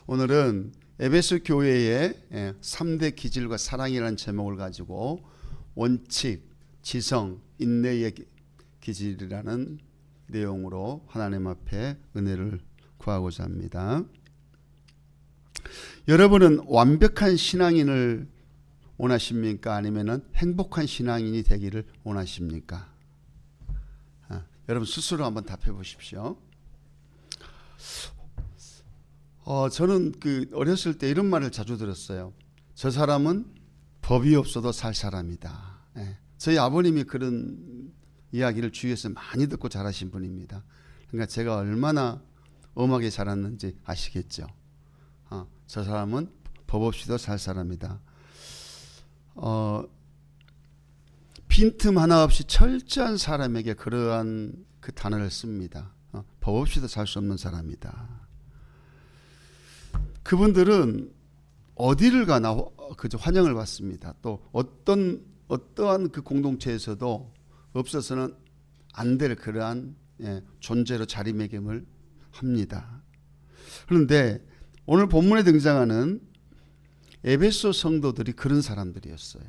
오늘은 에베소 교회의 3대 기질과 사랑이라는 제목을 가지고 원칙, 지성, 인내의 기질이라는 내용으로 하나님 앞에 은혜를 구하고자 합니다. 여러분은 완벽한 신앙인을 원하십니까? 아니면 행복한 신앙인이 되기를 원하십니까? 여러분 스스로 한번 답해 보십시오. 저는 어렸을 때 이런 말을 자주 들었어요. 저 사람은 법이 없어도 살 사람이다. 저희 아버님이 그런 이야기를 주위에서 많이 듣고 자라신 분입니다. 그러니까 제가 얼마나 엄하게 자랐는지 아시겠죠. 저 사람은 법 없이도 살 사람이다. 빈틈 하나 없이 철저한 사람에게 그러한 그 단어를 씁니다. 법 없이도 살 수 없는 사람이다. 그분들은 어디를 가나 그저 환영을 받습니다. 또 어떠한 그 공동체에서도 없어서는 안 될 그러한 존재로 자리매김을 합니다. 그런데 오늘 본문에 등장하는 에베소 성도들이 그런 사람들이었어요.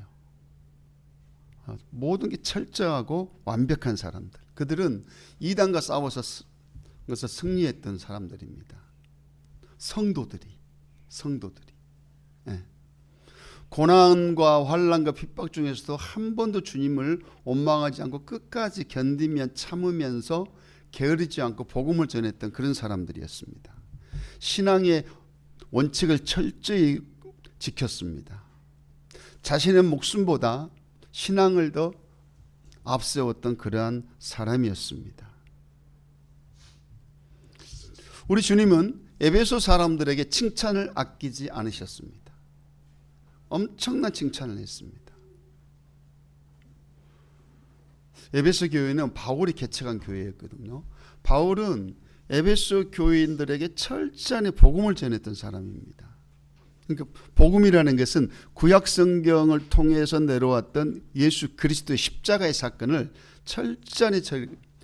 모든 게 철저하고 완벽한 사람들. 그들은 이단과 싸워서 승리했던 사람들입니다. 성도들이. 고난과 환난과 핍박 중에서도 한 번도 주님을 원망하지 않고 끝까지 견디며 참으면서 게으르지 않고 복음을 전했던 그런 사람들이었습니다. 신앙의 원칙을 철저히 지켰습니다. 자신의 목숨보다 신앙을 더 앞세웠던 그러한 사람이었습니다. 우리 주님은 에베소 사람들에게 칭찬을 아끼지 않으셨습니다. 엄청난 칭찬을 했습니다. 에베소 교회는 바울이 개척한 교회였거든요. 바울은 에베소 교인들에게 철저히 복음을 전했던 사람입니다. 그러니까 복음이라는 것은 구약 성경을 통해서 내려왔던 예수 그리스도의 십자가의 사건을 철저히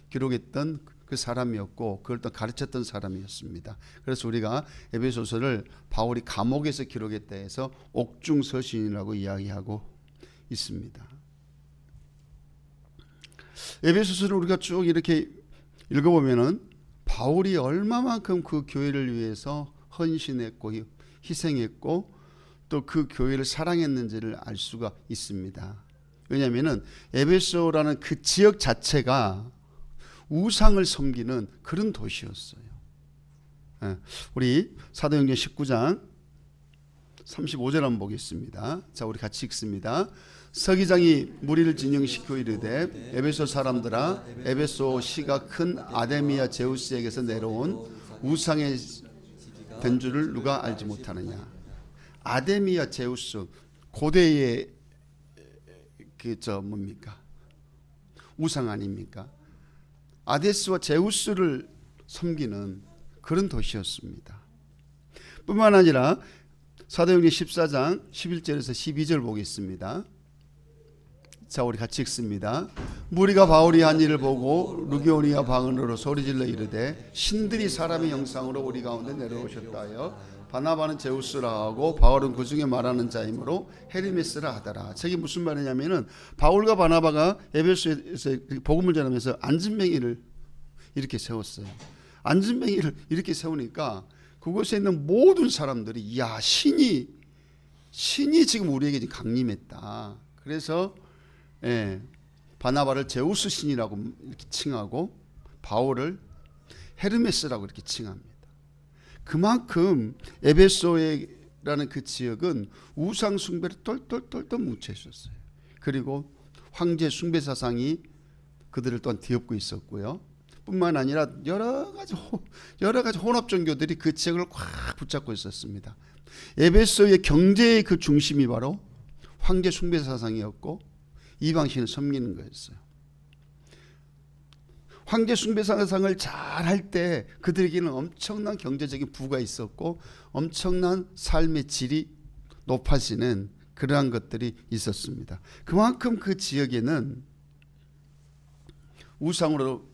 기록했던 그 사람이었고 그걸 또 가르쳤던 사람이었습니다. 그래서 우리가 에베소서를 바울이 감옥에서 기록했다 해서 옥중서신이라고 이야기하고 있습니다. 에베소서를 우리가 쭉 이렇게 읽어보면은 바울이 얼마만큼 그 교회를 위해서 헌신했고 희생했고 또 그 교회를 사랑했는지를 알 수가 있습니다. 왜냐하면은 에베소라는 그 지역 자체가 우상을 섬기는 그런 도시였어요. 우리 사도행전 19장 35절 한번 보겠습니다. 자, 우리 같이 읽습니다. 서기장이 무리를 진영시켜 이르되 에베소 사람들아, 에베소 시가 큰 아데미아 제우스에게서 내려온 우상의 된 줄을 누가 알지 못하느냐. 아데미아 제우스, 고대의 뭡니까? 우상 아닙니까? 아데스와 제우스를 섬기는 그런 도시였습니다. 뿐만 아니라 사도행전 14장 11절에서 12절 보겠습니다. 자, 우리 같이 읽습니다. 무리가 바울이 한 일을 보고 루기오니아 방언으로 소리질러 이르되 신들이 사람의 형상으로 우리 가운데 내려오셨다 하여 바나바는 제우스라 하고 바울은 그 중에 말하는 자이므로 헤르메스라 하더라. 저게 무슨 말이냐면은 바울과 바나바가 에베소에서 복음을 전하면서 안진뱅이를 이렇게 세웠어요. 안진뱅이를 이렇게 세우니까 그곳에 있는 모든 사람들이 야, 신이 지금 우리에게 강림했다. 그래서 바나바를 제우스 신이라고 이렇게 칭하고 바울을 헤르메스라고 이렇게 칭합니다. 그만큼 에베소라는 그 지역은 우상 숭배를 똘똘똘똘 뭉쳐 있었어요. 그리고 황제 숭배 사상이 그들을 또한 뒤엎고 있었고요. 뿐만 아니라 여러 가지 혼합 종교들이 그 지역을 꽉 붙잡고 있었습니다. 에베소의 경제의 그 중심이 바로 황제 숭배 사상이었고 이방신을 섬기는 거였어요. 황제 숭배 사상을 잘 할 때 그들에게는 엄청난 경제적인 부가 있었고 엄청난 삶의 질이 높아지는 그러한 것들이 있었습니다. 그만큼 그 지역에는 우상으로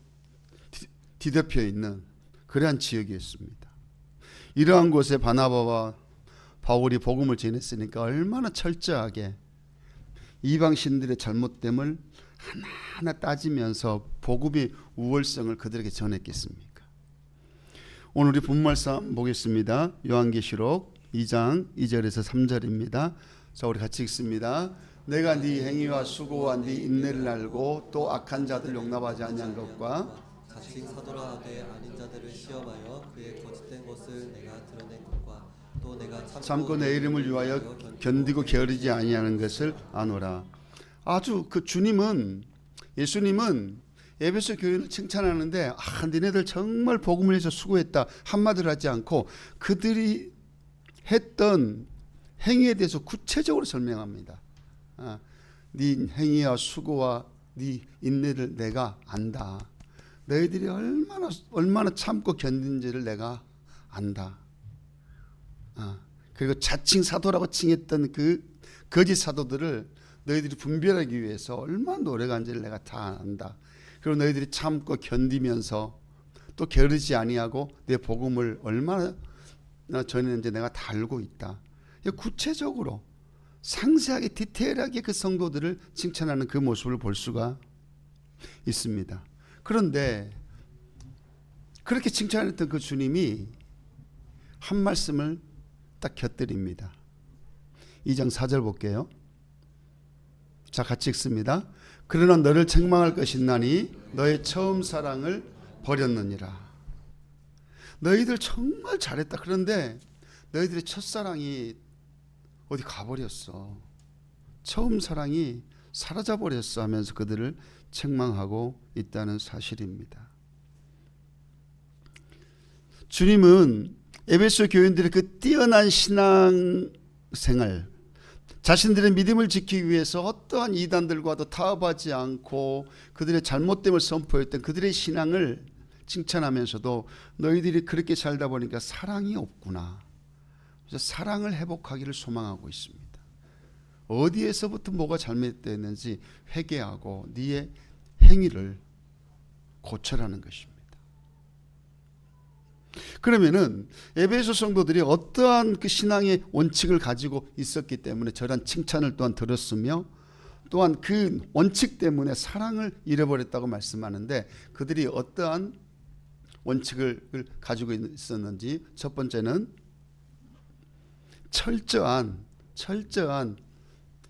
뒤덮여 있는 그러한 지역이었습니다. 이러한 곳에 바나바와 바울이 복음을 전했으니까 얼마나 철저하게 이방 신들의 잘못됨을 하나하나 따지면서 복음의 우월성을 그들에게 전했겠습니까? 오늘 우리 본말씀 보겠습니다. 요한계시록 2장 2절에서 3절입니다. 자, 우리 같이 읽습니다. 내가 네 행위와 수고와 네 인내를 알고 또 악한 자들 용납하지 아니한 것과 자칭 사도라 하되 아닌 자들을 시험하여 그의 거짓된 것을 내가 드러낸 것과 또 내가 참고 내 이름을 위하여 견디고 게으르지 아니하는 것을 아노라. 아주 그 예수님은 에베소 교회를 칭찬하는데 니네들 정말 복음을 위해서 수고했다 한마디를 하지 않고 그들이 했던 행위에 대해서 구체적으로 설명합니다. 네 행위와 수고와 네 인내를 내가 안다. 너희들이 얼마나 참고 견딘지를 내가 안다. 그리고 자칭 사도라고 칭했던 그 거짓 사도들을 너희들이 분별하기 위해서 얼마나 노력한지를 내가 다 안다. 그리고 너희들이 참고 견디면서 또 게으르지 아니하고 내 복음을 얼마나 전했는지 내가 다 알고 있다. 구체적으로 상세하게 디테일하게 그 성도들을 칭찬하는 그 모습을 볼 수가 있습니다. 그런데 그렇게 칭찬했던 그 주님이 한 말씀을 딱 곁들입니다. 2장 4절 볼게요. 자, 같이 읽습니다. 그러나 너를 책망할 것이나니 너의 처음 사랑을 버렸느니라. 너희들 정말 잘했다. 그런데 너희들의 첫사랑이 어디 가버렸어. 처음 사랑이 사라져버렸어 하면서 그들을 책망하고 있다는 사실입니다. 주님은 에베소 교인들의 그 뛰어난 신앙생활, 자신들의 믿음을 지키기 위해서 어떠한 이단들과도 타협하지 않고 그들의 잘못됨을 선포했던 그들의 신앙을 칭찬하면서도 너희들이 그렇게 살다 보니까 사랑이 없구나. 그래서 사랑을 회복하기를 소망하고 있습니다. 어디에서부터 뭐가 잘못됐는지 회개하고 네의 행위를 고쳐라는 것입니다. 그러면은 에베소 성도들이 어떠한 그 신앙의 원칙을 가지고 있었기 때문에 저런 칭찬을 또한 들었으며 또한 그 원칙 때문에 사랑을 잃어버렸다고 말씀하는데 그들이 어떠한 원칙을 가지고 있었는지 첫 번째는 철저한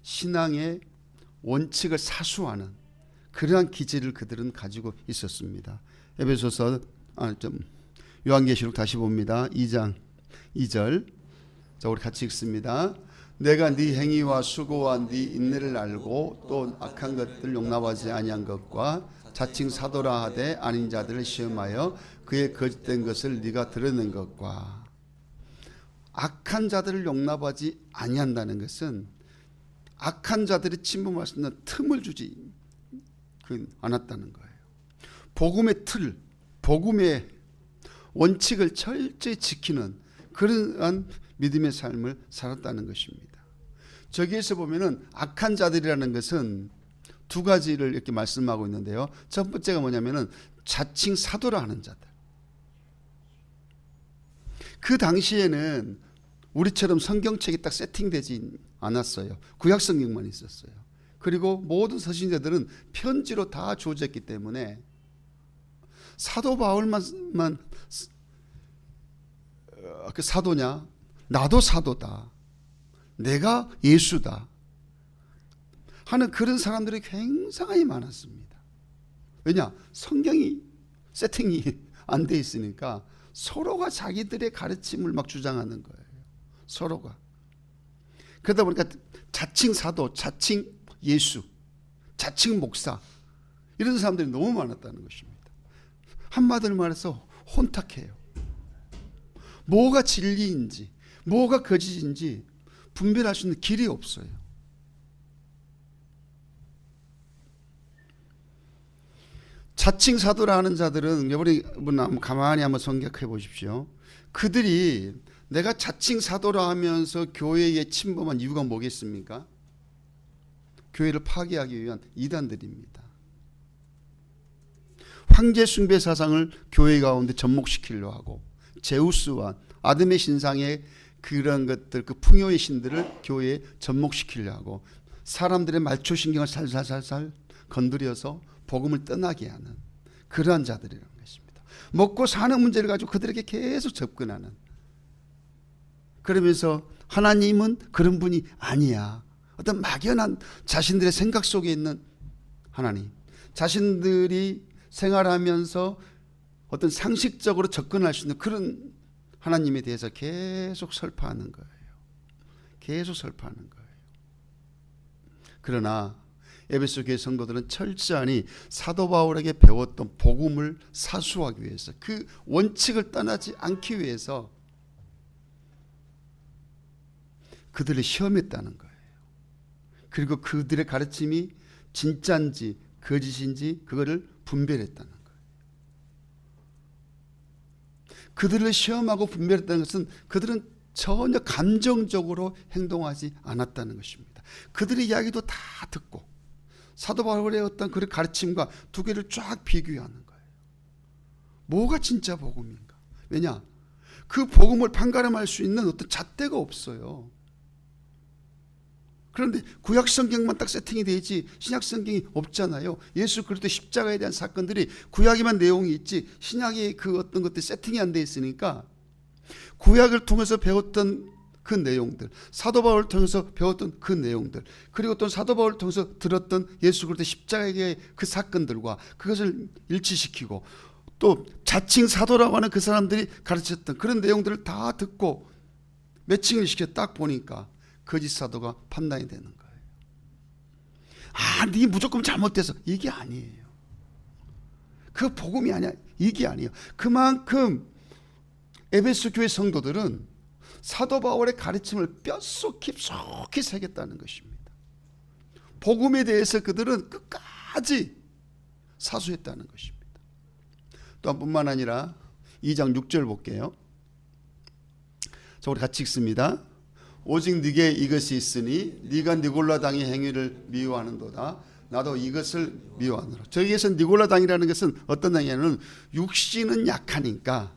신앙의 원칙을 사수하는 그러한 기질을 그들은 가지고 있었습니다. 에베소서 요한계시록 다시 봅니다. 2장 2절. 자, 우리 같이 읽습니다. 내가 네 행위와 수고와 네 인내를 알고 또 악한 것들 용납하지 아니한 것과 자칭 사도라 하되 아닌 자들을 시험하여 그의 거짓된 것을 네가 드러낸 것과. 악한 자들을 용납하지 아니한다는 것은 악한 자들이 침범할 수 있는 틈을 주지 않았다는 거예요. 복음의 틀, 복음의 원칙을 철저히 지키는 그러한 믿음의 삶을 살았다는 것입니다. 저기에서 보면은 악한 자들이라는 것은 두 가지를 이렇게 말씀하고 있는데요. 첫 번째가 뭐냐면은 자칭 사도라 하는 자들. 그 당시에는 우리처럼 성경책이 딱 세팅되지 않았어요. 구약 성경만 있었어요. 그리고 모든 서신자들은 편지로 다 주어졌기 때문에 사도 바울만 그 사도냐? 나도 사도다. 내가 예수다. 하는 그런 사람들이 굉장히 많았습니다. 왜냐? 성경이 세팅이 안 돼 있으니까 서로가 자기들의 가르침을 막 주장하는 거예요. 서로가. 그러다 보니까 자칭 사도, 자칭 예수, 자칭 목사 이런 사람들이 너무 많았다는 것입니다. 한마디로 말해서 혼탁해요. 뭐가 진리인지 뭐가 거짓인지 분별할 수 있는 길이 없어요. 자칭 사도라 하는 자들은 여러분 가만히 한번 생각해 보십시오. 그들이 내가 자칭 사도라 하면서 교회에 침범한 이유가 뭐겠습니까? 교회를 파괴하기 위한 이단들입니다. 황제 숭배 사상을 교회 가운데 접목시키려 하고 제우스와 아담의 신상의 그런 것들, 그 풍요의 신들을 교회에 접목시키려고 사람들의 말초신경을 살살살살 건드려서 복음을 떠나게 하는 그러한 자들이라는 것입니다. 먹고 사는 문제를 가지고 그들에게 계속 접근하는, 그러면서 하나님은 그런 분이 아니야. 어떤 막연한 자신들의 생각 속에 있는 하나님, 자신들이 생활하면서 어떤 상식적으로 접근할 수 있는 그런 하나님에 대해서 계속 설파하는 거예요. 계속 설파하는 거예요. 그러나 에베소 교회 성도들은 철저히 사도 바울에게 배웠던 복음을 사수하기 위해서, 그 원칙을 떠나지 않기 위해서 그들을 시험했다는 거예요. 그리고 그들의 가르침이 진짜인지 거짓인지 그거를 분별했다는 거예요. 그들을 시험하고 분별했다는 것은 그들은 전혀 감정적으로 행동하지 않았다는 것입니다. 그들의 이야기도 다 듣고 사도 바울의 어떤 그런 가르침과 두 개를 쫙 비교하는 거예요. 뭐가 진짜 복음인가? 왜냐? 그 복음을 판가름할 수 있는 어떤 잣대가 없어요. 그런데 구약 성경만 딱 세팅이 되지 신약 성경이 없잖아요. 예수 그리스도 십자가에 대한 사건들이 구약에만 내용이 있지 신약의 그 어떤 것들이 세팅이 안 돼 있으니까 구약을 통해서 배웠던 그 내용들, 사도 바울을 통해서 배웠던 그 내용들, 그리고 또 사도 바울을 통해서 들었던 예수 그리스도 십자가의 그 사건들과 그것을 일치시키고 또 자칭 사도라고 하는 그 사람들이 가르쳤던 그런 내용들을 다 듣고 매칭을 시켜 딱 보니까 거짓 사도가 판단이 되는 거예요. 아, 네 무조건 잘못돼서, 이게 아니에요. 그 복음이 아니야. 이게 아니에요. 그만큼 에베소 교회 성도들은 사도 바울의 가르침을 뼛속 깊숙이 새겼다는 것입니다. 복음에 대해서 그들은 끝까지 사수했다는 것입니다. 또한 뿐만 아니라 2장 6절 볼게요. 자, 우리 같이 읽습니다. 오직 네게 이것이 있으니 네가 니골라 당의 행위를 미워하는도다. 나도 이것을 미워하노라. 저기에서 니골라 당이라는 것은 어떤 당이냐면 육신은 약하니까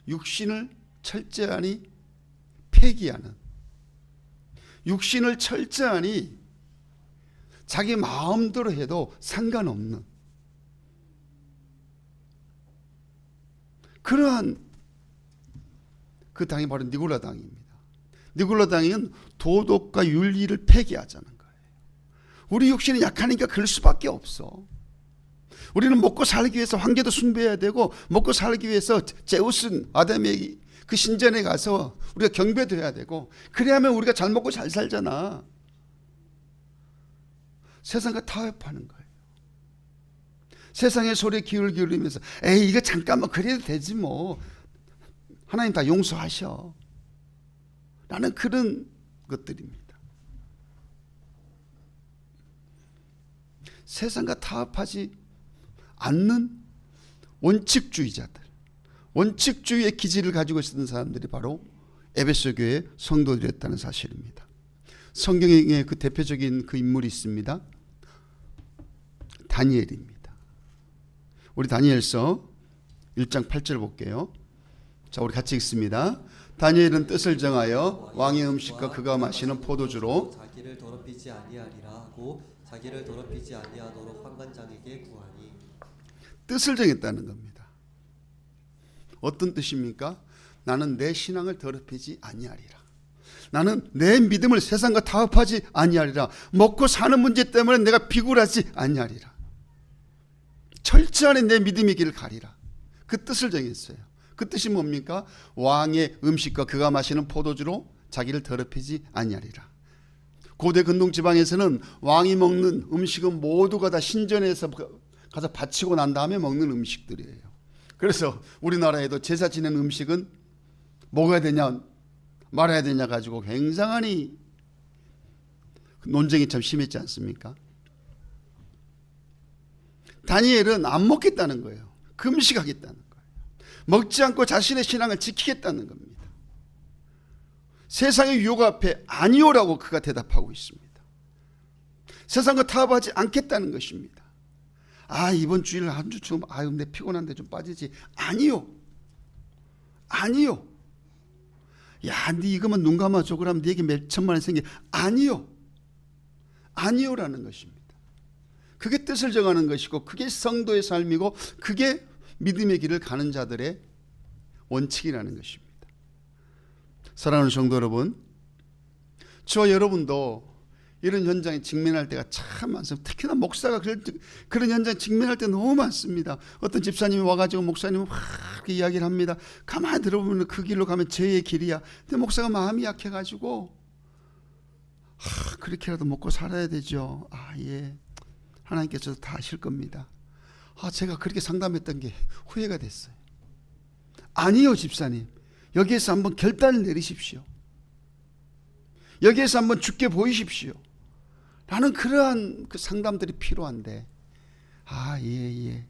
육신을 철저히 폐기하는, 육신을 철저히 자기 마음대로 해도 상관없는 그러한 그 당이 바로 니골라 당입니다. 니골라 당은 도덕과 윤리를 폐기하자는 거예요. 우리 육신이 약하니까 그럴 수밖에 없어. 우리는 먹고 살기 위해서 황제도 숭배해야 되고, 먹고 살기 위해서 제우스 아담의 그 신전에 가서 우리가 경배도 해야 되고, 그래야만 우리가 잘 먹고 잘 살잖아. 세상과 타협하는 거예요. 세상의 소리에 귀를 기울이면서 에이 이거 잠깐만 그래도 되지 뭐, 하나님 다 용서하셔 라는 그런 것들입니다. 세상과 타협하지 않는 원칙주의자들, 원칙주의의 기질을 가지고 있었던 사람들이 바로 에베소 교회 성도들이었다는 사실입니다. 성경에 그 대표적인 그 인물이 있습니다. 다니엘입니다. 우리 다니엘서 1장 8절 볼게요. 자, 우리 같이 읽습니다. 다니엘은 뜻을 정하여 왕의 음식과 그가 마시는 포도주로 자기를 더럽히지 아니하리라 하고 자기를 더럽히지 아니하도록 환관장에게 구하니. 뜻을 정했다는 겁니다. 어떤 뜻입니까? 나는 내 신앙을 더럽히지 아니하리라. 나는 내 믿음을 세상과 타협하지 아니하리라. 먹고 사는 문제 때문에 내가 비굴하지 아니하리라. 철저히 내 믿음의 길을 가리라. 그 뜻을 정했어요. 그 뜻이 뭡니까? 왕의 음식과 그가 마시는 포도주로 자기를 더럽히지 아니하리라. 고대 근동 지방에서는 왕이 먹는 음식은 모두가 다 신전에서 가서 바치고 난 다음에 먹는 음식들이에요. 그래서 우리나라에도 제사 지내는 음식은 먹어야 되냐 말아야 되냐 가지고 굉장히 논쟁이 참 심했지 않습니까? 다니엘은 안 먹겠다는 거예요. 금식하겠다는 거예요. 먹지 않고 자신의 신앙을 지키겠다는 겁니다. 세상의 유혹 앞에 아니오라고 그가 대답하고 있습니다. 세상과 타협하지 않겠다는 것입니다. 이번 주일 한 주 좀 내 피곤한데 좀 빠지지. 아니요. 야, 네 이거만 눈 감아줘. 그러면 네게 몇 천만 원 생겨. 아니요라는 것입니다. 그게 뜻을 정하는 것이고, 그게 성도의 삶이고, 그게 믿음의 길을 가는 자들의 원칙이라는 것입니다. 사랑하는 성도 여러분, 저와 여러분도 이런 현장에 직면할 때가 참 많습니다. 특히나 목사가 그런 현장에 직면할 때 너무 많습니다. 어떤 집사님이 와가지고 목사님은 막 이야기를 합니다. 가만히 들어보면 그 길로 가면 죄의 길이야. 근데 목사가 마음이 약해가지고 그렇게라도 먹고 살아야 되죠. 예, 하나님께서도 다 아실 겁니다. 제가 그렇게 상담했던 게 후회가 됐어요. 아니요, 집사님. 여기에서 한번 결단을 내리십시오. 여기에서 한번 주께 보이십시오. 라는 그러한 그 상담들이 필요한데, 예.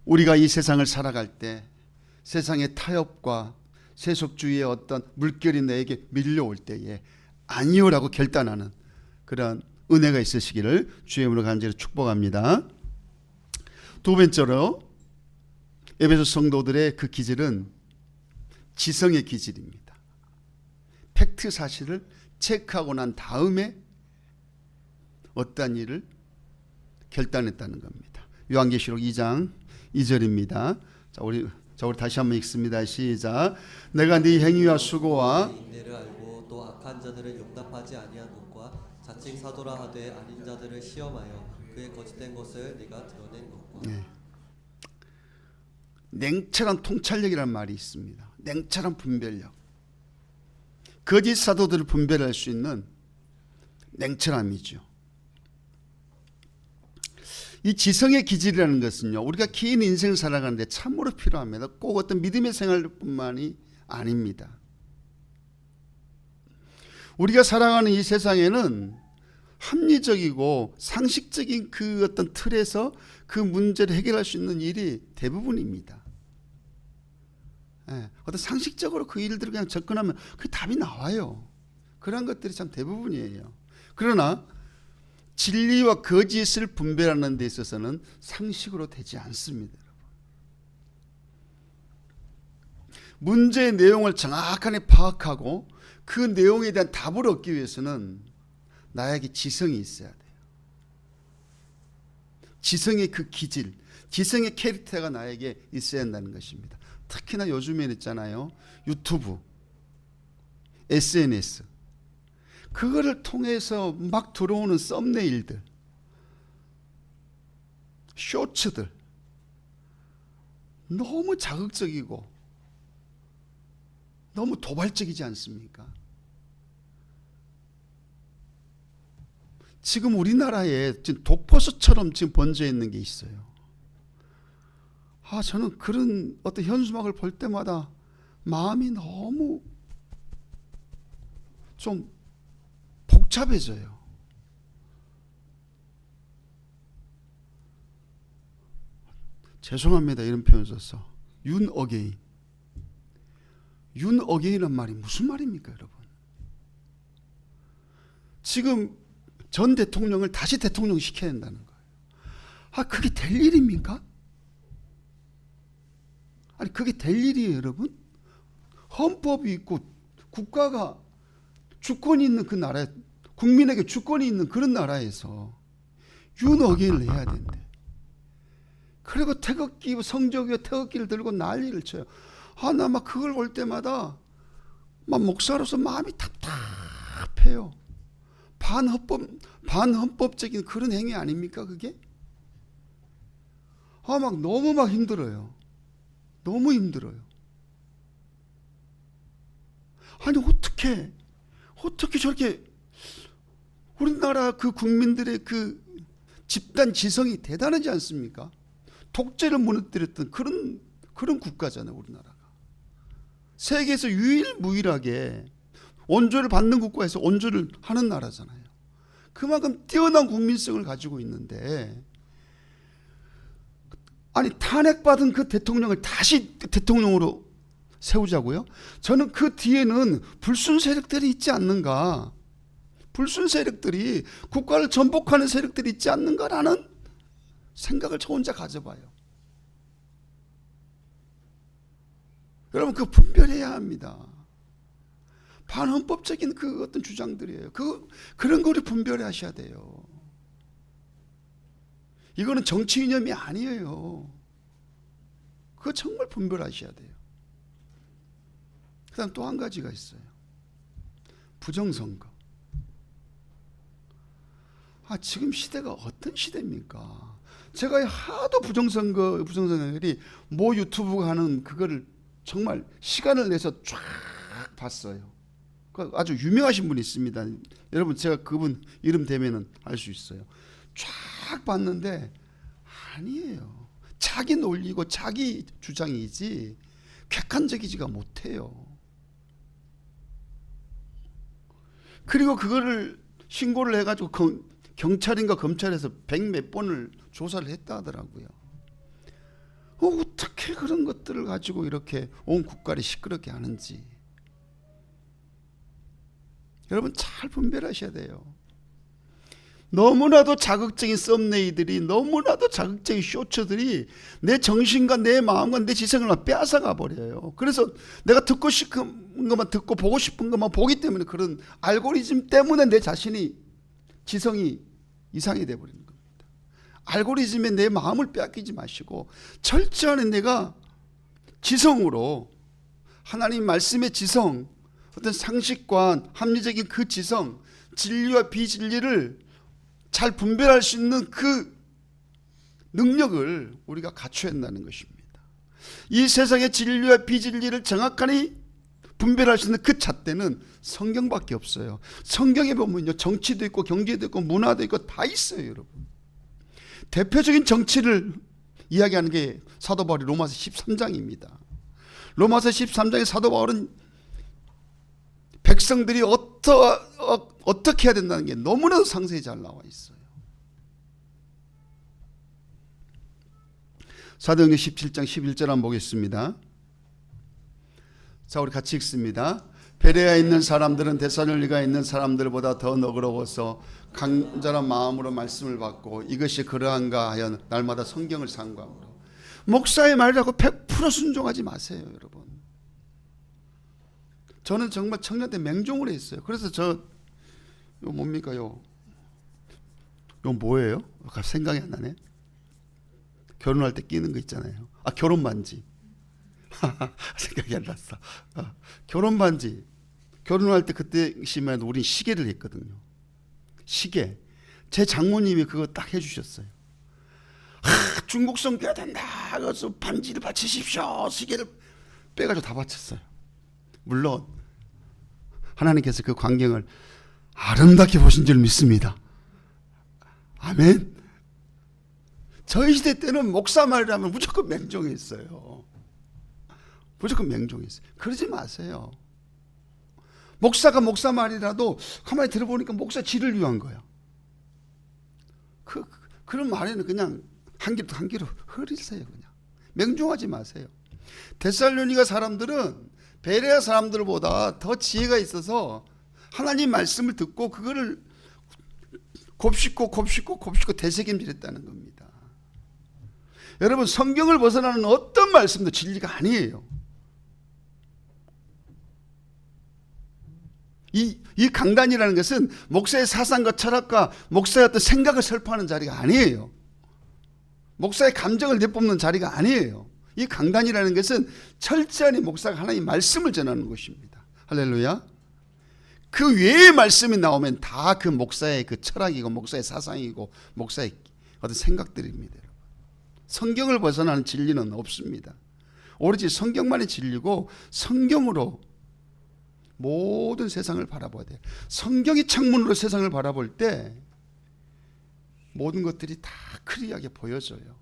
우리가 이 세상을 살아갈 때 세상의 타협과 세속주의의 어떤 물결이 내게 밀려올 때에 아니요라고 결단하는 그런 은혜가 있으시기를 주의 이름으로 간절히 축복합니다. 두 번째로, 에베소 성도들의 그 기질은 지성의 기질입니다. 팩트 사실을 체크하고 난 다음에 어떠한 일을 결단했다는 겁니다. 요한계시록 2장 2절입니다. 자, 우리 다시 한번 읽습니다. 시작. 내가 네 행위와 수고와 인내를 알고 또 악한 자들을 용납하지 아니한 것과 자칭 사도라 하되 아닌 자들을 시험하여 그의 거짓된 것을 네가 드러낸 것과. 냉철한 통찰력이라는 말이 있습니다. 냉철한 분별력. 거짓 사도들을 분별할 수 있는 냉철함이죠. 이 지성의 기질이라는 것은요, 우리가 긴 인생을 살아가는데 참으로 필요합니다. 꼭 어떤 믿음의 생활뿐만이 아닙니다. 우리가 살아가는 이 세상에는 합리적이고 상식적인 그 어떤 틀에서 그 문제를 해결할 수 있는 일이 대부분입니다. 어떤 상식적으로 그 일들을 그냥 접근하면 그 답이 나와요. 그런 것들이 참 대부분이에요. 그러나 진리와 거짓을 분별하는 데 있어서는 상식으로 되지 않습니다. 문제의 내용을 정확하게 파악하고 그 내용에 대한 답을 얻기 위해서는 나에게 지성이 있어야 돼요. 지성의 그 기질, 지성의 캐릭터가 나에게 있어야 한다는 것입니다. 특히나 요즘에는 있잖아요. 유튜브, SNS. 그거를 통해서 막 들어오는 썸네일들, 쇼츠들. 너무 자극적이고 너무 도발적이지 않습니까? 지금 우리나라에 지금 독포수처럼 지금 번져 있는 게 있어요. 저는 그런 어떤 현수막을 볼 때마다 마음이 너무 좀 복잡해져요. 죄송합니다. 이런 표현 써서. 윤어게인. 윤어게인이란 말이 무슨 말입니까, 여러분? 지금 전 대통령을 다시 대통령 시켜야 된다는 거예요. 그게 될 일입니까? 아니, 그게 될 일이에요, 여러분? 헌법이 있고 국가가 주권이 있는 그 나라에, 국민에게 주권이 있는 그런 나라에서 윤어게인을 해야 된대. 그리고 태극기, 성적이와 태극기를 들고 난리를 쳐요. 나 막 그걸 볼 때마다 막 목사로서 마음이 답답해요. 반헌법적인 그런 행위 아닙니까, 그게? 막 너무 막 힘들어요. 너무 힘들어요. 아니, 어떻게 저렇게 우리나라 그 국민들의 그 집단 지성이 대단하지 않습니까? 독재를 무너뜨렸던 그런 국가잖아요, 우리나라가. 세계에서 유일무이하게 원조를 받는 국가에서 원조를 하는 나라잖아요. 그만큼 뛰어난 국민성을 가지고 있는데, 아니, 탄핵받은 그 대통령을 다시 대통령으로 세우자고요? 저는 그 뒤에는 불순 세력들이 있지 않는가. 불순 세력들이 국가를 전복하는 세력들이 있지 않는가라는 생각을 저 혼자 가져봐요. 여러분, 그 분별해야 합니다. 반헌법적인 그 어떤 주장들이에요. 그런 거를 분별하셔야 돼요. 이거는 정치 이념이 아니에요. 그거 정말 분별하셔야 돼요. 그 다음 또 한 가지가 있어요. 부정선거. 지금 시대가 어떤 시대입니까? 제가 하도 부정선거들이 모 유튜브가 하는 그거를 정말 시간을 내서 쫙 봤어요. 아주 유명하신 분이 있습니다. 여러분, 제가 그분 이름 대면은 알 수 있어요. 쫙 봤는데 아니에요. 자기 논리고 자기 주장이지 객관적이지가 못해요. 그리고 그거를 신고를 해가지고 경찰인가 검찰에서 100몇 번을 조사를 했다 하더라고요. 어떻게 그런 것들을 가지고 이렇게 온 국가를 시끄럽게 하는지. 여러분, 잘 분별하셔야 돼요. 너무나도 자극적인 썸네일들이, 너무나도 자극적인 쇼츠들이 내 정신과 내 마음과 내 지성을 빼앗아가 버려요. 그래서 내가 듣고 싶은 것만 듣고 보고 싶은 것만 보기 때문에, 그런 알고리즘 때문에 내 자신이 지성이 이상이 되어버리는 겁니다. 알고리즘에 내 마음을 빼앗기지 마시고 철저히 내가 지성으로, 하나님 말씀의 지성, 어떤 상식관, 합리적인 그 지성, 진리와 비진리를 잘 분별할 수 있는 그 능력을 우리가 갖춰야 한다는 것입니다. 이 세상의 진리와 비진리를 정확하게 분별할 수 있는 그 잣대는 성경밖에 없어요. 성경에 보면요, 정치도 있고 경제도 있고 문화도 있고 다 있어요, 여러분. 대표적인 정치를 이야기하는 게 사도 바울이 로마서 13장입니다. 로마서 13장의 사도 바울은 백성들이 어떻게 해야 된다는 게 너무나도 상세히 잘 나와 있어요. 사도행전 17장 11절 한번 보겠습니다. 자, 우리 같이 읽습니다. 베레아에 있는 사람들은 데살로니가에 있는 사람들보다 더 너그러워서 간절한 마음으로 말씀을 받고 이것이 그러한가 하여 날마다 성경을 상고함으로. 목사의 말이라고 100% 순종하지 마세요, 여러분. 저는 정말 청년 때 맹종을 했어요. 그래서 요 뭡니까, 요 뭐예요? 생각이 안 나네. 결혼할 때 끼는 거 있잖아요. 결혼 반지. 생각이 안 났어. 결혼 반지. 결혼할 때 그때 시면 우린 시계를 했거든요. 시계. 제 장모님이 그거 딱 해주셨어요. 중국 성교해야 된다. 그래서 반지를 바치십시오. 시계를 빼가지고 다 바쳤어요. 물론 하나님께서 그 광경을 아름답게 보신 줄 믿습니다. 아멘. 저희 시대 때는 목사 말이라면 무조건 맹종했어요. 무조건 맹종했어요. 그러지 마세요. 목사가 목사 말이라도 가만히 들어보니까 목사 지를 위한 거야. 그런 말에는 그냥 한 귀로 흐리세요. 그냥 맹종하지 마세요. 데살로니가 사람들은 베레아 사람들보다 더 지혜가 있어서 하나님 말씀을 듣고 그거를 곱씹고 되새김질했다는 겁니다. 여러분, 성경을 벗어나는 어떤 말씀도 진리가 아니에요. 이 강단이라는 것은 목사의 사상과 철학과 목사의 어떤 생각을 설파하는 자리가 아니에요. 목사의 감정을 내뿜는 자리가 아니에요. 이 강단이라는 것은 철저히 목사가 하나님 말씀을 전하는 것입니다. 할렐루야. 그 외의 말씀이 나오면 다 그 목사의 그 철학이고 목사의 사상이고 목사의 어떤 생각들입니다. 성경을 벗어나는 진리는 없습니다. 오로지 성경만이 진리고 성경으로 모든 세상을 바라봐야 돼요. 성경이 창문으로 세상을 바라볼 때 모든 것들이 다 클리어하게 보여져요.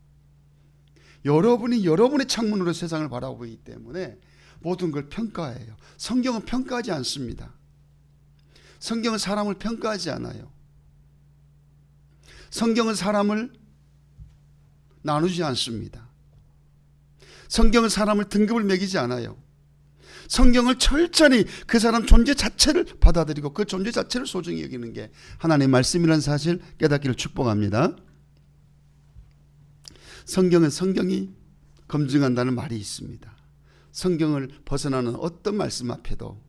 여러분이 여러분의 창문으로 세상을 바라보기 때문에 모든 걸 평가해요. 성경은 평가하지 않습니다. 성경은 사람을 평가하지 않아요. 성경은 사람을 나누지 않습니다. 성경은 사람을 등급을 매기지 않아요. 성경을 철저히 그 사람 존재 자체를 받아들이고 그 존재 자체를 소중히 여기는 게 하나님의 말씀이라는 사실 깨닫기를 축복합니다. 성경은 성경이 검증한다는 말이 있습니다. 성경을 벗어나는 어떤 말씀 앞에도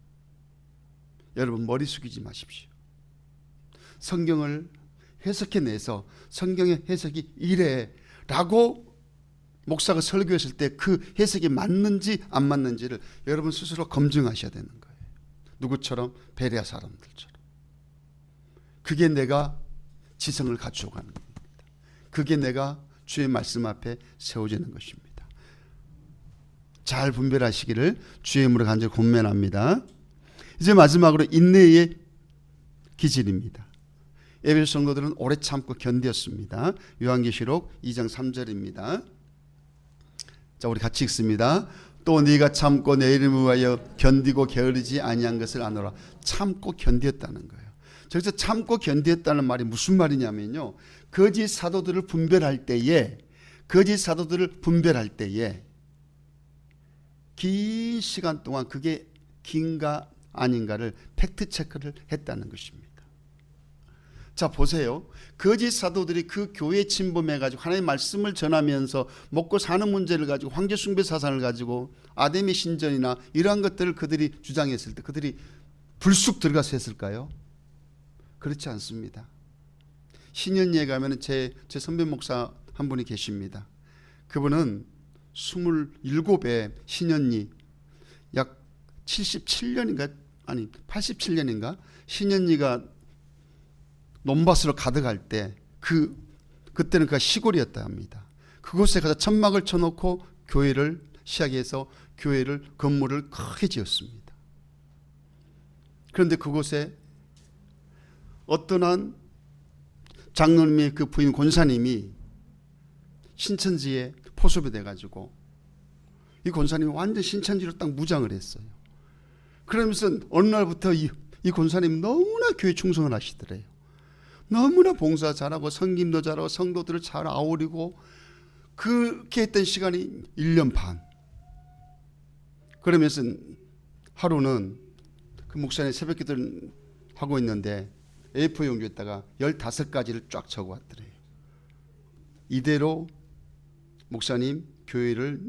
여러분 머리 숙이지 마십시오. 성경을 해석해내서 성경의 해석이 이래라고 목사가 설교했을 때 그 해석이 맞는지 안 맞는지를 여러분 스스로 검증하셔야 되는 거예요. 누구처럼? 베레아 사람들처럼. 그게 내가 지성을 갖추어 가는 겁니다. 그게 내가 주의 말씀 앞에 세워지는 것입니다. 잘 분별하시기를 주의 이름으로 간절히 권면합니다. 이제 마지막으로 인내의 기질입니다. 에베소 성도들은 오래 참고 견뎠습니다. 요한계시록 2장 3절입니다. 자, 우리 같이 읽습니다. 또 네가 참고 내 이름을 위하여 견디고 게으르지 아니한 것을 아노라. 참고 견뎠다는 거예요. 저기서 참고 견뎠다는 말이 무슨 말이냐면요, 거짓 사도들을 분별할 때에 긴 시간 동안 그게 긴가 아닌가를 팩트 체크를 했다는 것입니다. 자, 보세요. 거짓 사도들이 그 교회에 침범해가지고 하나님의 말씀을 전하면서 먹고 사는 문제를 가지고 황제 숭배 사상을 가지고 아담의 신전이나 이러한 것들을 그들이 주장했을 때 그들이 불쑥 들어가서 했을까요? 그렇지 않습니다. 신현리에 가면 제 선배 목사 한 분이 계십니다. 그분은 27에 신현리 약 77년인가 아니 87년인가 신현리가 논밭으로 가득할 때 그때는 그 시골이었다 합니다. 그곳에 가서 천막을 쳐놓고 교회를 시작해서 건물을 크게 지었습니다. 그런데 그곳에 어떤 한 장로님의 그 부인 권사님이 신천지에 포섭이 돼가지고 이 권사님이 완전 신천지로 딱 무장을 했어요. 그러면서 어느 날부터 이 권사님이 너무나 교회 충성을 하시더래요. 너무나 봉사 잘하고 성김도 잘하고 성도들을 잘 아우리고 그렇게 했던 시간이 1년 반. 그러면서 하루는 그 목사님 새벽기도를 하고 있는데 A4 용지에다가 15가지를 쫙 적어왔더래요. 이대로 목사님 교회를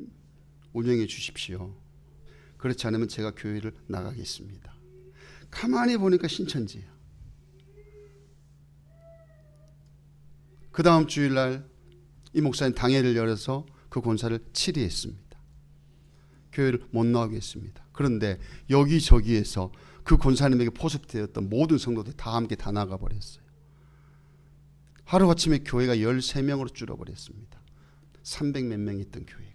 운영해 주십시오. 그렇지 않으면 제가 교회를 나가겠습니다. 가만히 보니까 신천지예요. 그 다음 주일날 이 목사님 당회를 열어서 그 권사를 치리했습니다. 교회를 못 나오게 했습니다. 그런데 여기저기에서 그 권사님에게 포섭되었던 모든 성도들 다 함께 다 나가버렸어요. 하루아침에 교회가 13명으로 줄어버렸습니다. 300몇 명 있던 교회가.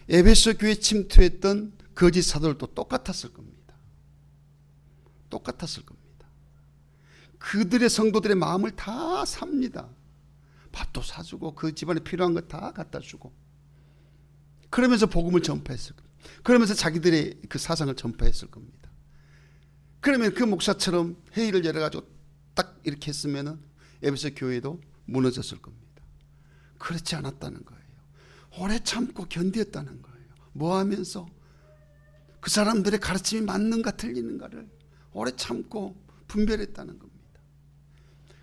에베소 교회에 침투했던 거짓 사도들도 똑같았을 겁니다. 똑같았을 겁니다. 그들의 성도들의 마음을 다 삽니다. 밥도 사주고 그 집안에 필요한 거 다 갖다 주고 그러면서 복음을 전파했을 겁니다. 그러면서 자기들의 그 사상을 전파했을 겁니다. 그러면 그 목사처럼 회의를 열어가지고 딱 이렇게 했으면 에베소 교회도 무너졌을 겁니다. 그렇지 않았다는 거예요. 오래 참고 견뎠다는 거예요. 뭐 하면서 그 사람들의 가르침이 맞는가 틀리는가를 오래 참고 분별했다는 겁니다.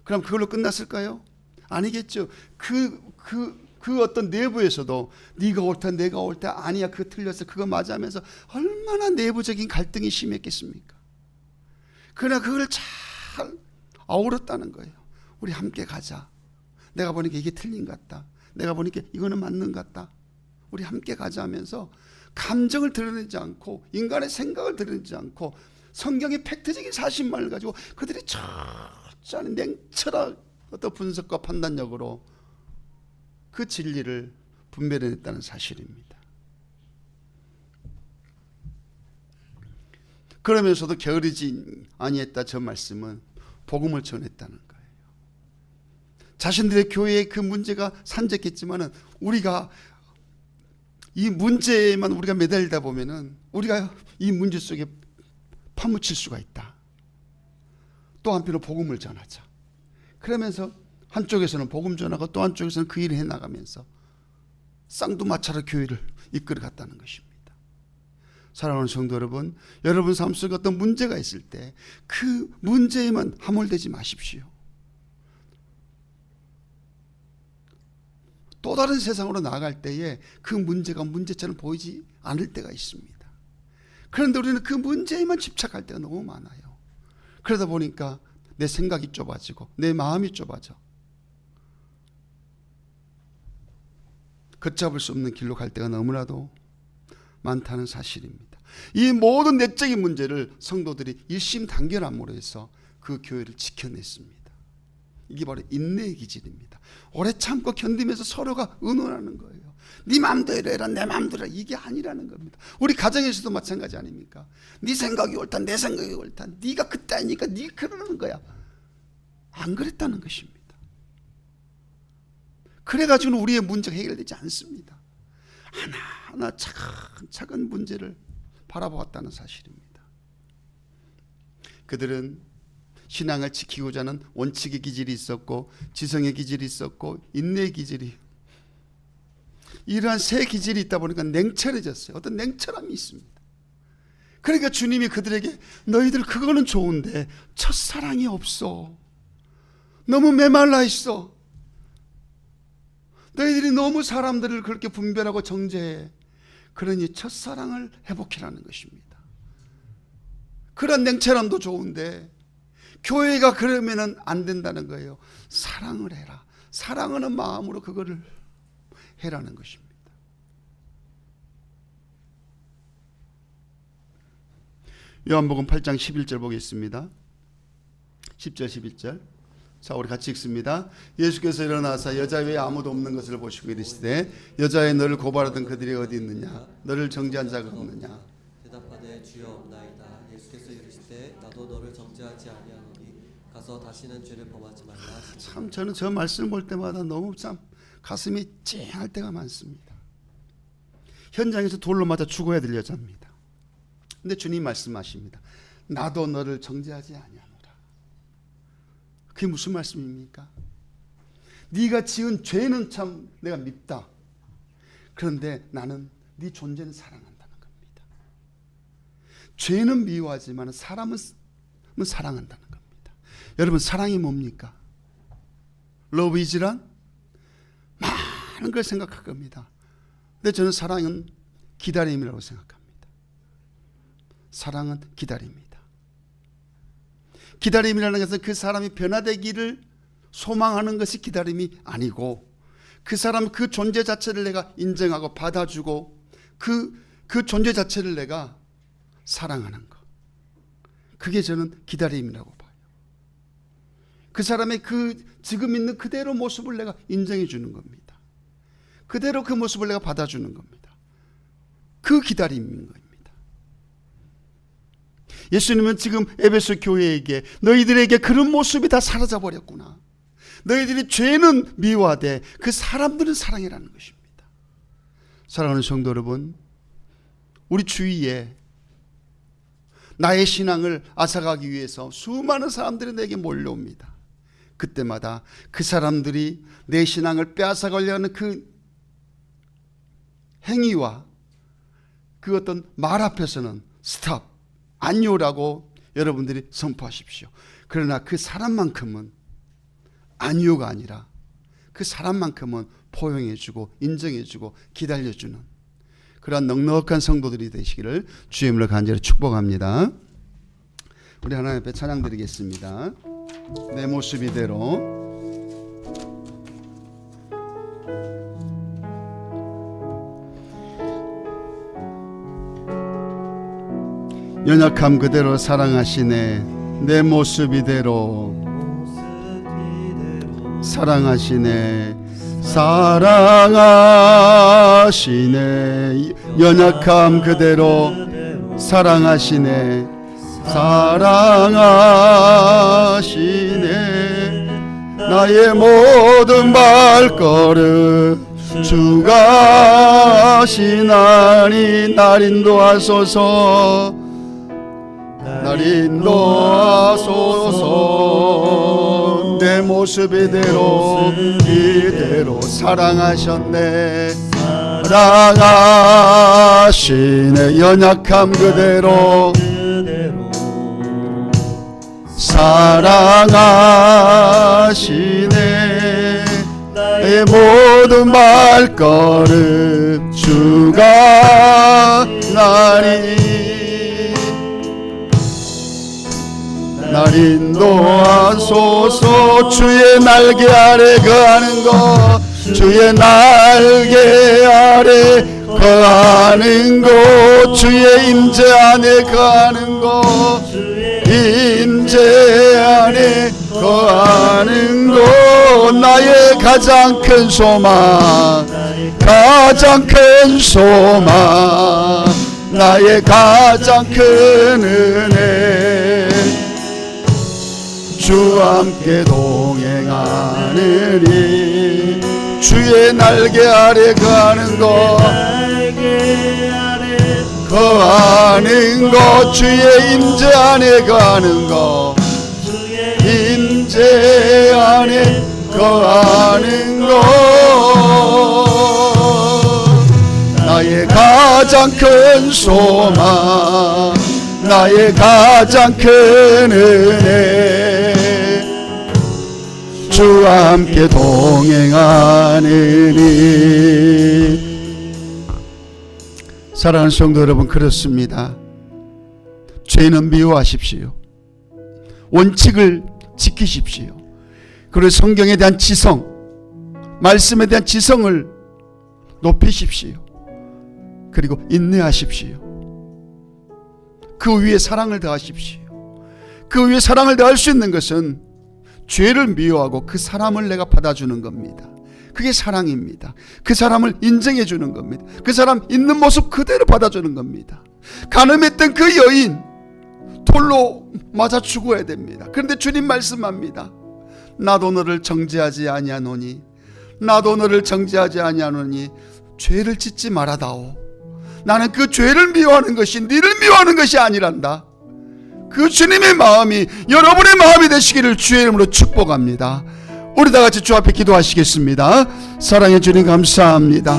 그럼 그걸로 끝났을까요? 아니겠죠. 그 어떤 내부에서도 네가 옳다 내가 옳다 아니야 그거 틀렸어 그거 맞아 하면서 얼마나 내부적인 갈등이 심했겠습니까? 그러나 그걸 잘 아우렀다는 거예요. 우리 함께 가자. 내가 보니까 이게 틀린 것 같다. 내가 보니까 이거는 맞는 것 같다. 우리 함께 가자 하면서 감정을 드러내지 않고 인간의 생각을 드러내지 않고 성경의 팩트적인 사실만을 가지고 그들이 철저히 냉철한 어떤 분석과 판단력으로 그 진리를 분별해냈다는 사실입니다. 그러면서도 게으르지 아니했다. 저 말씀은 복음을 전했다는 거예요. 자신들의 교회의 그 문제가 산적했지만은 우리가 이 문제에만 우리가 매달리다 보면은 우리가 이 문제 속에 파묻힐 수가 있다. 또 한편으로 복음을 전하자. 그러면서 한쪽에서는 복음 전하고 또 한쪽에서는 그 일을 해나가면서 쌍두마차로 교회를 이끌어 갔다는 것입니다. 사랑하는 성도 여러분, 여러분 삶 속에 어떤 문제가 있을 때 그 문제에만 함몰되지 마십시오. 또 다른 세상으로 나아갈 때에 그 문제가 문제처럼 보이지 않을 때가 있습니다. 그런데 우리는 그 문제에만 집착할 때가 너무 많아요. 그러다 보니까 내 생각이 좁아지고 내 마음이 좁아져 걷잡을 수 없는 길로 갈 때가 너무나도 많다는 사실입니다. 이 모든 내적인 문제를 성도들이 일심단결함으로 해서 그 교회를 지켜냈습니다. 이게 바로 인내의 기질입니다. 오래 참고 견디면서 서로가 의논하는 거예요. 네 마음대로 해라, 내 마음대로 해라. 이게 아니라는 겁니다. 우리 가정에서도 마찬가지 아닙니까? 네 생각이 옳다, 내 생각이 옳다. 네가 그때 아니니까 네가 그러는 거야. 안 그랬다는 것입니다. 그래가지고는 우리의 문제가 해결되지 않습니다. 하나하나 차근차근 문제를 바라보았다는 사실입니다. 그들은 신앙을 지키고자 하는 원칙의 기질이 있었고 지성의 기질이 있었고 인내의 기질이, 이러한 세 기질이 있다 보니까 냉철해졌어요. 어떤 냉철함이 있습니다. 그러니까 주님이 그들에게 너희들 그거는 좋은데 첫사랑이 없어. 너무 메말라 있어. 너희들이 너무 사람들을 그렇게 분별하고 정죄해. 그러니 첫사랑을 회복해라는 것입니다. 그런 냉철함도 좋은데 교회가 그러면은 안 된다는 거예요. 사랑을 해라. 사랑하는 마음으로 그거를 해라는 것입니다. 요한복음 8장 11절 보겠습니다. 10절 11절. 자, 우리 같이 읽습니다. 예수께서 일어나사 여자 외에 아무도 없는 것을 보시고 이르시되 여자의 너를 고발하던 그들이 어디 있느냐? 너를 정죄한 자가 없느냐? 대답하되 주여 없나이다. 예수께서 이르시되 나도 너를 정죄하지 아니하노니 가서 다시는 죄를 범하지 말라. 참 저는 저 말씀 볼 때마다 너무 참 가슴이 찡할 때가 많습니다. 현장에서 돌로 맞아 죽어야 될 여자입니다. 근데 주님 말씀하십니다. 나도 너를 정죄하지 아니하노라. 그게 무슨 말씀입니까? 네가 지은 죄는 참 내가 밉다. 그런데 나는 네 존재는 사랑한다는 겁니다. 죄는 미워하지만 사람은 사랑한다는 겁니다. 여러분, 사랑이 뭡니까? Love is란 많은 걸 생각할 겁니다. 근데 저는 사랑은 기다림이라고 생각합니다. 사랑은 기다림입니다. 기다림이라는 것은 그 사람이 변화되기를 소망하는 것이 기다림이 아니고 그 사람 그 존재 자체를 내가 인정하고 받아주고 그 존재 자체를 내가 사랑하는 것, 그게 저는 기다림이라고 봐요. 그 사람의 그 지금 있는 그대로 모습을 내가 인정해 주는 겁니다. 그대로 그 모습을 내가 받아주는 겁니다. 그 기다림인 겁니다. 예수님은 지금 에베소 교회에게 너희들에게 그런 모습이 다 사라져 버렸구나. 너희들이 죄는 미워하되 그 사람들은 사랑이라는 것입니다. 사랑하는 성도 여러분, 우리 주위에 나의 신앙을 앗아가기 위해서 수많은 사람들이 내게 몰려옵니다. 그때마다 그 사람들이 내 신앙을 빼앗아가려고 하는 그 행위와 그 어떤 말 앞에서는 스탑, 아니오라고 여러분들이 선포하십시오. 그러나 그 사람만큼은 아니오가 아니라 그 사람만큼은 포용해주고 인정해주고 기다려주는 그러한 넉넉한 성도들이 되시기를 주의 이름으로 간절히 축복합니다. 우리 하나님 앞에 찬양 드리겠습니다. 내 모습 이대로. 연약함 그대로 사랑하시네. 내 모습 이대로 사랑하시네. 사랑하시네. 연약함 그대로 사랑하시네. 사랑하시네. 나의 모든 발걸음 주가 하시나니 날 인도하소서. 날 인도하소서. 내 모습 이대로 사랑하셨네. 사랑하시네 연약함 그대로 사랑하시네 내 모든 발걸음 주가 날 인도하소서 주의 날개 아래 거하는 것 주의 날개 아래 거하는 것 주의 임재 안에 거하는 것 임재 안에 거하는 것 나의 가장 큰 소망 가장 큰 소망 나의 가장 큰 은혜 주와 함께 동행하느니 주의 날개 아래 거하는 것 거하는 것 주의 임재 안에 거하는 것 임재 안에 거하는 것 나의 가장 큰 소망 나의 가장 큰 은혜 주와 함께 동행하느니 사랑하는 성도 여러분 그렇습니다. 죄는 미워하십시오. 원칙을 지키십시오. 그리고 성경에 대한 지성 말씀에 대한 지성을 높이십시오. 그리고 인내하십시오. 그 위에 사랑을 더하십시오. 그 위에 사랑을 더할 수 있는 것은 죄를 미워하고 그 사람을 내가 받아주는 겁니다. 그게 사랑입니다. 그 사람을 인정해 주는 겁니다. 그 사람 있는 모습 그대로 받아주는 겁니다. 가늠했던 그 여인 돌로 맞아 죽어야 됩니다. 그런데 주님 말씀합니다. 나도 너를 정죄하지 아니하노니 나도 너를 정죄하지 아니하노니 죄를 짓지 말아다오. 나는 그 죄를 미워하는 것이 너를 미워하는 것이 아니란다. 그 주님의 마음이 여러분의 마음이 되시기를 주의 이름으로 축복합니다. 우리 다 같이 주 앞에 기도하시겠습니다. 사랑해 주님 감사합니다.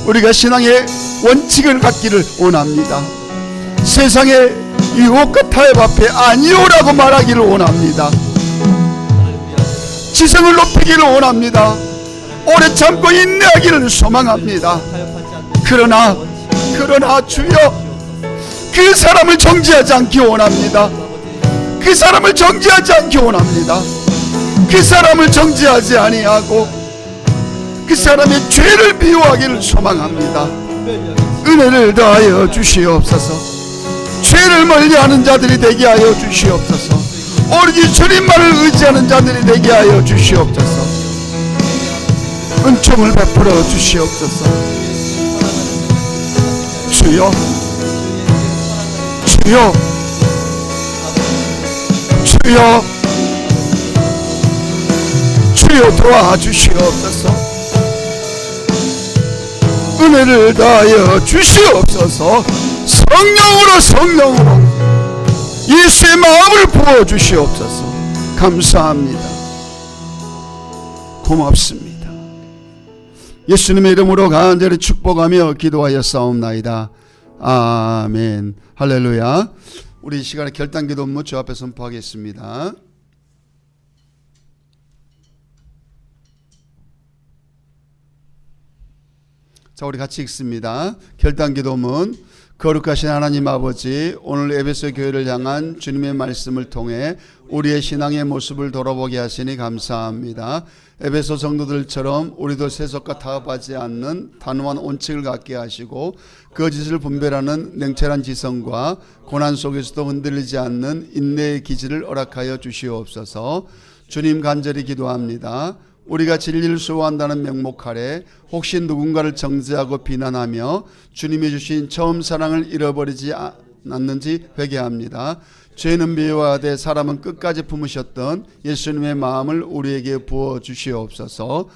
우리가 신앙의 원칙을 갖기를 원합니다. 세상의 유혹과 타협 앞에 아니오라고 말하기를 원합니다. 지성을 높이기를 원합니다. 오래 참고 인내하기를 소망합니다. 그러나 주여 그 사람을 정죄하지 않기 원합니다. 그 사람을 정죄하지 않기 원합니다. 그 사람을 정죄하지 아니하고 그 사람의 죄를 미워하기를 소망합니다. 은혜를 더하여 주시옵소서. 죄를 멀리하는 자들이 되게 하여 주시옵소서. 오로지 주님만을 의지하는 자들이 되게 하여 주시옵소서. 은총을 베풀어 주시옵소서. 주여 주여 주여 주여 도와주시옵소서. 은혜를 다하여 주시옵소서. 성령으로 예수의 마음을 부어주시옵소서. 감사합니다. 고맙습니다. 예수님의 이름으로 간절히 축복하며 기도하여 싸움나이다. 아멘. 할렐루야. 우리 이 시간에 결단기도 업무 주 앞에 선포하겠습니다. 자, 우리 같이 읽습니다. 결단기도문. 거룩하신 하나님 아버지, 오늘 에베소 교회를 향한 주님의 말씀을 통해 우리의 신앙의 모습을 돌아보게 하시니 감사합니다. 에베소 성도들처럼 우리도 세속과 타협하지 않는 단호한 원칙을 갖게 하시고 거짓을 분별하는 냉철한 지성과 고난 속에서도 흔들리지 않는 인내의 기질을 허락하여 주시옵소서. 주님 간절히 기도합니다. 우리가 진리를 수호한다는 명목 아래 혹시 누군가를 정죄하고 비난하며 주님이 주신 처음 사랑을 잃어버리지 않는지 회개합니다. 죄는 미워하되 사람은 끝까지 품으셨던 예수님의 마음을 우리에게 부어 주시옵소서.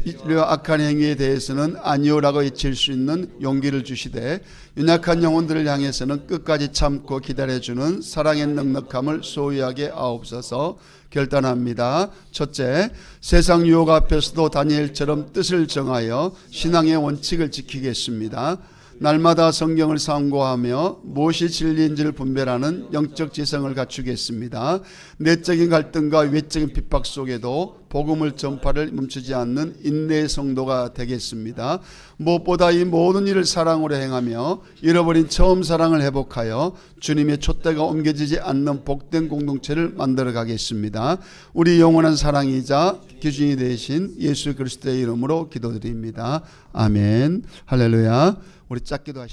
비리와 악한 행위에 대해서는 아니오라고 외칠 수 있는 용기를 주시되 연약한 영혼들을 향해서는 끝까지 참고 기다려주는 사랑의 넉넉함을 소유하게 하옵소서. 결단합니다. 첫째, 세상 유혹 앞에서도 다니엘처럼 뜻을 정하여 신앙의 원칙을 지키겠습니다. 날마다 성경을 상고하며 무엇이 진리인지를 분별하는 영적 지성을 갖추겠습니다. 내적인 갈등과 외적인 핍박 속에도 복음을 전파를 멈추지 않는 인내의 성도가 되겠습니다. 무엇보다 이 모든 일을 사랑으로 행하며 잃어버린 처음 사랑을 회복하여 주님의 촛대가 옮겨지지 않는 복된 공동체를 만들어 가겠습니다. 우리 영원한 사랑이자 기준이 되신 예수 그리스도의 이름으로 기도드립니다. 아멘. 할렐루야. 우리 짧게도 하시